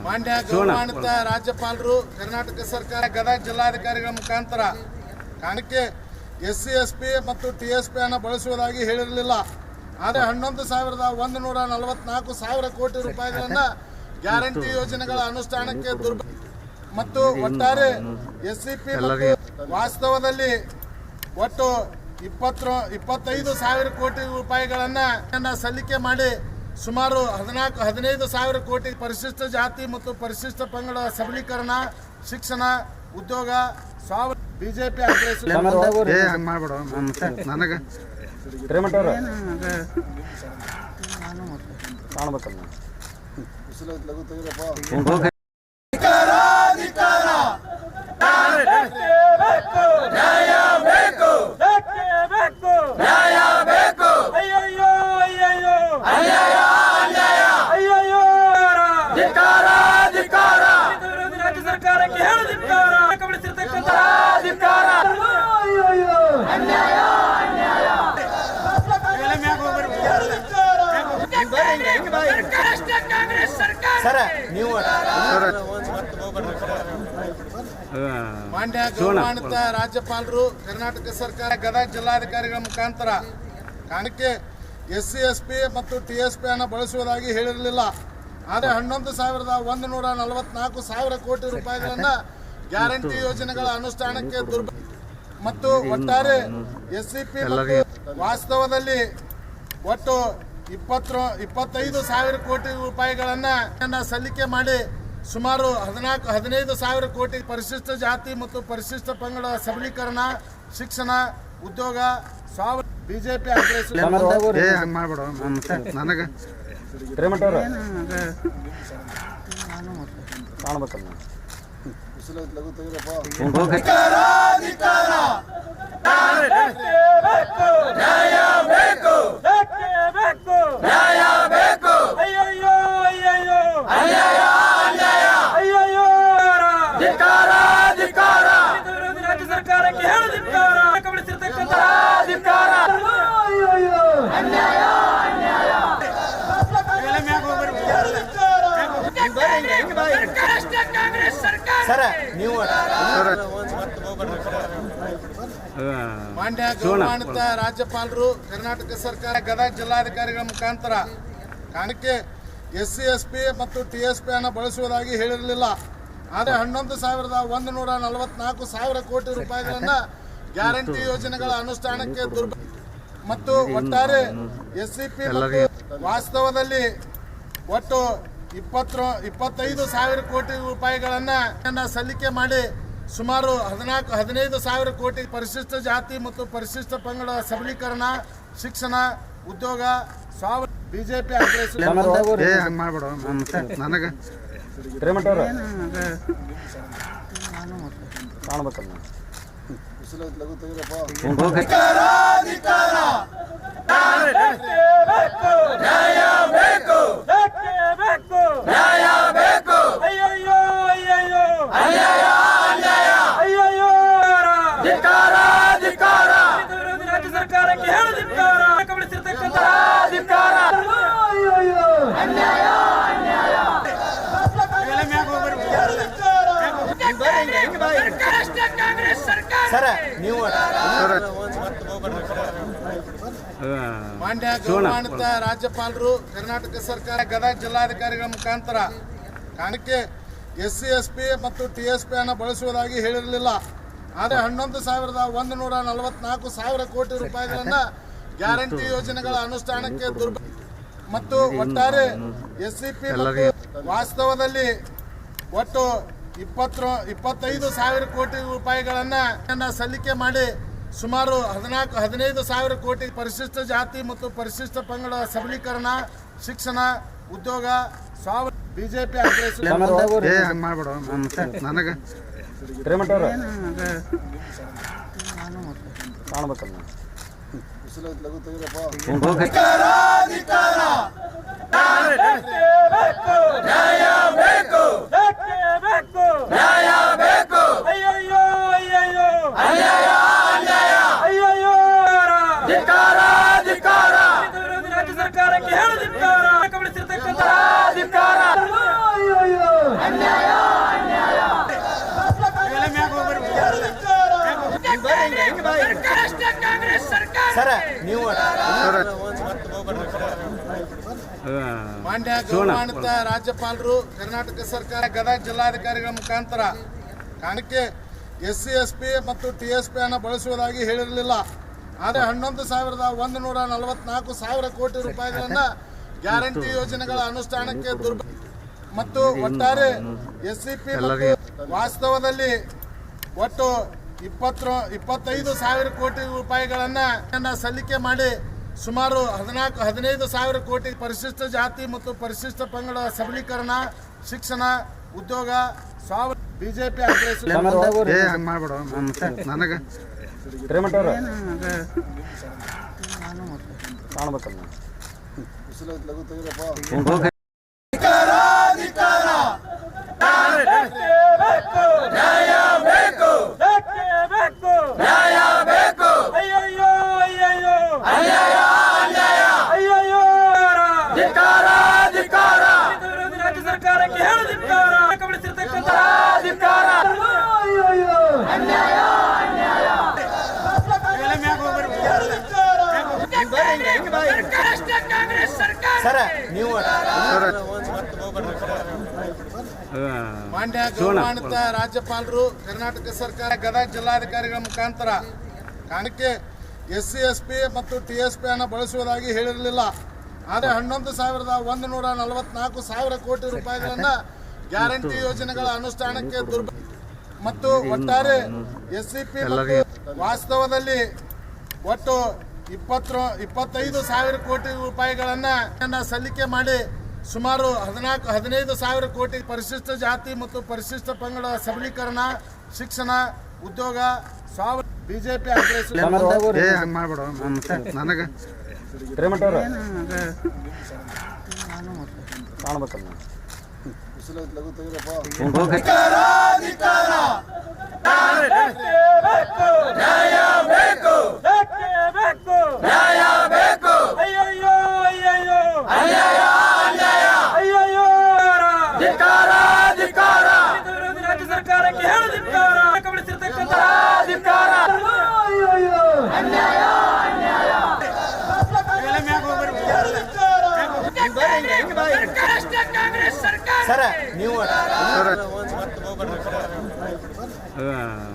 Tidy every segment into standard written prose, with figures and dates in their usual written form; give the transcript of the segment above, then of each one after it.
ಮಾನ್ಯ ಗೌರವಾನ್ವಿತ ರಾಜ್ಯಪಾಲರು, ಕರ್ನಾಟಕ ಸರ್ಕಾರ ಗದಗ ಜಿಲ್ಲಾಧಿಕಾರಿಗಳ ಮುಖಾಂತರ ಕಾರಣಕ್ಕೆ SC SP ಮತ್ತು TSP ಅನ್ನು ಬಳಸುವುದಾಗಿ ಹೇಳಿರಲಿಲ್ಲ. ಆದರೆ 11,144 ಕೋಟಿ ರೂಪಾಯಿಗಳನ್ನು ಗ್ಯಾರಂಟಿ ಯೋಜನೆಗಳ ಅನುಷ್ಠಾನಕ್ಕೆ ಮತ್ತು ಒಟ್ಟಾರೆ SCP ಮತ್ತು ವಾಸ್ತವದಲ್ಲಿ ಒಟ್ಟು 25,000 ಕೋಟಿ ರೂಪಾಯಿಗಳನ್ನು ಸಲ್ಲಿಕೆ ಮಾಡಿ ಸುಮಾರು 15,000 ಕೋಟಿ ಪರಿಶಿಷ್ಟ ಜಾತಿ ಮತ್ತು ಪರಿಶಿಷ್ಟ ಪಂಗಡ ಸಬಲೀಕರಣ, ಶಿಕ್ಷಣ, ಉದ್ಯೋಗ, ಬಿಜೆಪಿ ಮಾನ್ಯ ಗೌರವಾನ್ವಿತ ರಾಜ್ಯಪಾಲರು, ಕರ್ನಾಟಕ ಸರ್ಕಾರ ಗದಗ ಜಿಲ್ಲಾಧಿಕಾರಿಗಳ ಮುಖಾಂತರ ಕಾರಣಕ್ಕೆ SC SP ಮತ್ತು TSP ಅನ್ನು ಬಳಸುವುದಾಗಿ ಹೇಳಿರಲಿಲ್ಲ. ಆದರೆ 11,144 ಕೋಟಿ ರೂಪಾಯಿಗಳನ್ನು ಗ್ಯಾರಂಟಿ ಯೋಜನೆಗಳ ಅನುಷ್ಠಾನಕ್ಕೆ ಮತ್ತು ಒಟ್ಟಾರೆ SCP ಮತ್ತು ವಾಸ್ತವದಲ್ಲಿ ಒಟ್ಟು 25,000 ಕೋಟಿ ರೂಪಾಯಿಗಳನ್ನು ಸಲ್ಲಿಕೆ ಮಾಡಿ ಸುಮಾರು 15,000 ಕೋಟಿ ಪರಿಶಿಷ್ಟ ಜಾತಿ ಮತ್ತು ಪರಿಶಿಷ್ಟ ಪಂಗಡ ಸಬಲೀಕರಣ, ಶಿಕ್ಷಣ, ಉದ್ಯೋಗ, ಬಿಜೆಪಿ ಮಾನ್ಯ ಗೌರವಾನ್ವಿತ ರಾಜ್ಯಪಾಲರು, ಕರ್ನಾಟಕ ಸರ್ಕಾರ ಗದಗ ಜಿಲ್ಲಾಧಿಕಾರಿಗಳ ಮುಖಾಂತರ ಕಾರಣಕ್ಕೆ SC SP ಮತ್ತು TSP ಅನ್ನು ಬಳಸುವುದಾಗಿ ಹೇಳಿರಲಿಲ್ಲ. ಆದರೆ 11,144 ಕೋಟಿ ರೂಪಾಯಿಗಳನ್ನು ಗ್ಯಾರಂಟಿ ಯೋಜನೆಗಳ ಅನುಷ್ಠಾನಕ್ಕೆ ಮತ್ತು ಒಟ್ಟಾರೆ SCP ಮತ್ತು ವಾಸ್ತವದಲ್ಲಿ ಒಟ್ಟು 25,000 ಕೋಟಿ ರೂಪಾಯಿಗಳನ್ನು ಸಲ್ಲಿಕೆ ಮಾಡಿ ಸುಮಾರು 15,000 ಕೋಟಿ ಪರಿಶಿಷ್ಟ ಜಾತಿ ಮತ್ತು ಪರಿಶಿಷ್ಟ ಪಂಗಡ ಸಬಲೀಕರಣ, ಶಿಕ್ಷಣ, ಉದ್ಯೋಗ, ಬಿಜೆಪಿ ಮಾನ್ಯ ಗೌರವಾನ್ವಿತ ರಾಜ್ಯಪಾಲರು, ಕರ್ನಾಟಕ ಸರ್ಕಾರ ಗದಗ ಜಿಲ್ಲಾಧಿಕಾರಿಗಳ ಮುಖಾಂತರ ಕಾರಣಕ್ಕೆ SC SP ಮತ್ತು TSP ಅನ್ನು ಬಳಸುವುದಾಗಿ ಹೇಳಿರಲಿಲ್ಲ. ಆದರೆ 11,144 ಕೋಟಿ ರೂಪಾಯಿಗಳನ್ನು ಗ್ಯಾರಂಟಿ ಯೋಜನೆಗಳ ಅನುಷ್ಠಾನಕ್ಕೆ ಮತ್ತು ಒಟ್ಟಾರೆ SCP ಮತ್ತು ವಾಸ್ತವದಲ್ಲಿ ಒಟ್ಟು 25,000 ಕೋಟಿ ರೂಪಾಯಿಗಳನ್ನು ಸಲ್ಲಿಕೆ ಮಾಡಿ ಸುಮಾರು 15,000 ಕೋಟಿ ಪರಿಶಿಷ್ಟ ಜಾತಿ ಮತ್ತು ಪರಿಶಿಷ್ಟ ಪಂಗಡ ಸಬಲೀಕರಣ, ಶಿಕ್ಷಣ, ಉದ್ಯೋಗ, ಬಿಜೆಪಿ ರಾಜ್ಯ ಸರ್ಕಾರಕ್ಕೆ ಸರ್ ನೀವು ಮಾನ್ಯ ಗೌರವಾನ್ವಿತ ರಾಜ್ಯಪಾಲರು ಕರ್ನಾಟಕ ಸರ್ಕಾರ ಗದಗ ಜಿಲ್ಲಾಧಿಕಾರಿಗಳ ಮುಖಾಂತರ ಕಾರಣಕ್ಕೆ SC SP ಮತ್ತು TSP ಅನ್ನು ಬಳಸುವುದಾಗಿ ಹೇಳಿರಲಿಲ್ಲ. ಆದರೆ 11,144 ಕೋಟಿ ರೂಪಾಯಿಗಳನ್ನು ಗ್ಯಾರಂಟಿ ಯೋಜನೆಗಳ ಅನುಷ್ಠಾನಕ್ಕೆ ಮತ್ತು ಒಟ್ಟಾರೆ SCP ಮತ್ತು ವಾಸ್ತವದಲ್ಲಿ ಒಟ್ಟು 25,000 ಕೋಟಿ ರೂಪಾಯಿಗಳನ್ನು ಸಲ್ಲಿಕೆ ಮಾಡಿ ಸುಮಾರು 15,000 ಕೋಟಿ ಪರಿಶಿಷ್ಟ ಜಾತಿ ಮತ್ತು ಪರಿಶಿಷ್ಟ ಪಂಗಡ ಸಬಲೀಕರಣ, ಶಿಕ್ಷಣ, ಉದ್ಯೋಗ, ಬಿಜೆಪಿ ಮಾನ್ಯ ಗೌರವಾನ್ವಿತ ರಾಜ್ಯಪಾಲರು ಕರ್ನಾಟಕ ಸರ್ಕಾರ ಗದಗ ಜಿಲ್ಲಾಧಿಕಾರಿಗಳ ಮುಖಾಂತರ ಕಾರಣಕ್ಕೆ SC SP ಮತ್ತು TSP ಅನ್ನು ಬಳಸುವುದಾಗಿ ಹೇಳಿರಲಿಲ್ಲ. ಆದರೆ 11,144 ಕೋಟಿ ರೂಪಾಯಿಗಳನ್ನು ಗ್ಯಾರಂಟಿ ಯೋಜನೆಗಳ ಅನುಷ್ಠಾನಕ್ಕೆ ಮತ್ತು ಒಟ್ಟಾರೆ SCP ಮತ್ತು ವಾಸ್ತವದಲ್ಲಿ ಒಟ್ಟು 25,000 ಕೋಟಿ ರೂಪಾಯಿಗಳನ್ನು ಸಲ್ಲಿಕೆ ಮಾಡಿ ಸುಮಾರು 15,000 ಕೋಟಿ ಪರಿಶಿಷ್ಟ ಜಾತಿ ಮತ್ತು ಪರಿಶಿಷ್ಟ ಪಂಗಡ ಸಬಲೀಕರಣ, ಶಿಕ್ಷಣ, ಉದ್ಯೋಗ, ಬಿಜೆಪಿ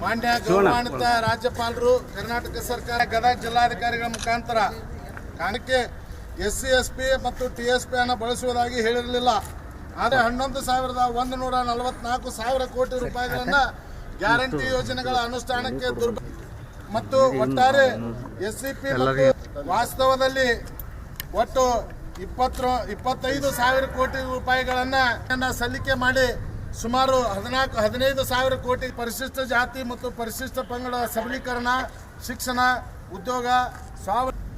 ಮಾನ್ಯ ಗೌರವಾನ್ವಿತ ರಾಜ್ಯಪಾಲರು ಕರ್ನಾಟಕ ಸರ್ಕಾರ ಗದಗ ಜಿಲ್ಲಾಧಿಕಾರಿಗಳ ಮುಖಾಂತರ ಕಾರಣಕ್ಕೆ SC SP ಮತ್ತು TSP ಅನ್ನು ಬಳಸುವುದಾಗಿ ಹೇಳಿರಲಿಲ್ಲ. ಆದರೆ 11,144 ಕೋಟಿ ರೂಪಾಯಿಗಳನ್ನು ಗ್ಯಾರಂಟಿ ಯೋಜನೆಗಳ ಅನುಷ್ಠಾನಕ್ಕೆ ಮತ್ತು ಒಟ್ಟಾರೆ SCP ಮತ್ತು ವಾಸ್ತವದಲ್ಲಿ ಒಟ್ಟು 25,000 ಕೋಟಿ ರೂಪಾಯಿಗಳನ್ನು ಸಲ್ಲಿಕೆ ಮಾಡಿ ಸುಮಾರು 15,000 ಕೋಟಿ ಪರಿಶಿಷ್ಟ ಜಾತಿ ಮತ್ತು ಪರಿಶಿಷ್ಟ ಪಂಗಡ ಸಬಲೀಕರಣ, ಶಿಕ್ಷಣ, ಉದ್ಯೋಗ,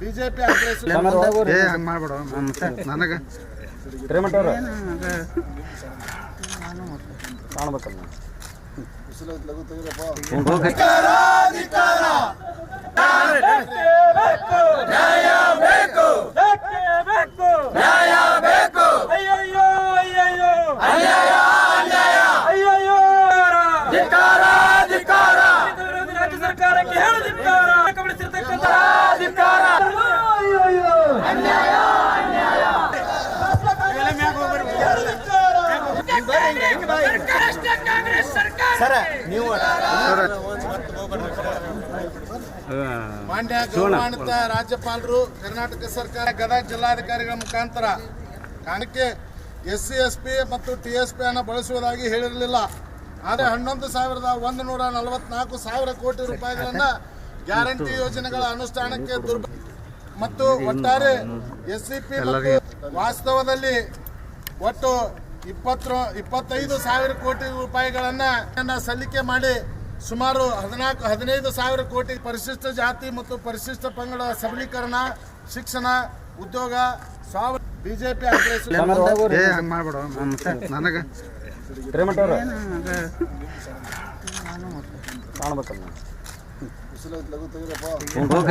ಬಿಜೆಪಿ ಮಾನ್ಯ ಗೌರವಾನ್ವಿತ ರಾಜ್ಯಪಾಲರು ಕರ್ನಾಟಕ ಸರ್ಕಾರ ಗದಗ ಜಿಲ್ಲಾಧಿಕಾರಿಗಳ ಮುಖಾಂತರ ಕಾರಣಕ್ಕೆ SC SP ಮತ್ತು TSP ಅನ್ನು ಬಳಸುವುದಾಗಿ ಹೇಳಿರಲಿಲ್ಲ. ಆದರೆ 11,144 ಕೋಟಿ ರೂಪಾಯಿಗಳನ್ನು ಗ್ಯಾರಂಟಿ ಯೋಜನೆಗಳ ಅನುಷ್ಠಾನಕ್ಕೆ ಮತ್ತು ಒಟ್ಟಾರೆ SCP ಮತ್ತು ವಾಸ್ತವದಲ್ಲಿ ಒಟ್ಟು 25,000 ಕೋಟಿ ರೂಪಾಯಿಗಳನ್ನು ಸಲ್ಲಿಕೆ ಮಾಡಿ ಸುಮಾರು 15,000 ಕೋಟಿ ಪರಿಶಿಷ್ಟ ಜಾತಿ ಮತ್ತು ಪರಿಶಿಷ್ಟ ಪಂಗಡ ಸಬಲೀಕರಣ, ಶಿಕ್ಷಣ, ಉದ್ಯೋಗ, ಬಿಜೆಪಿ ಕಾಣಬೇಕಲ್ಲ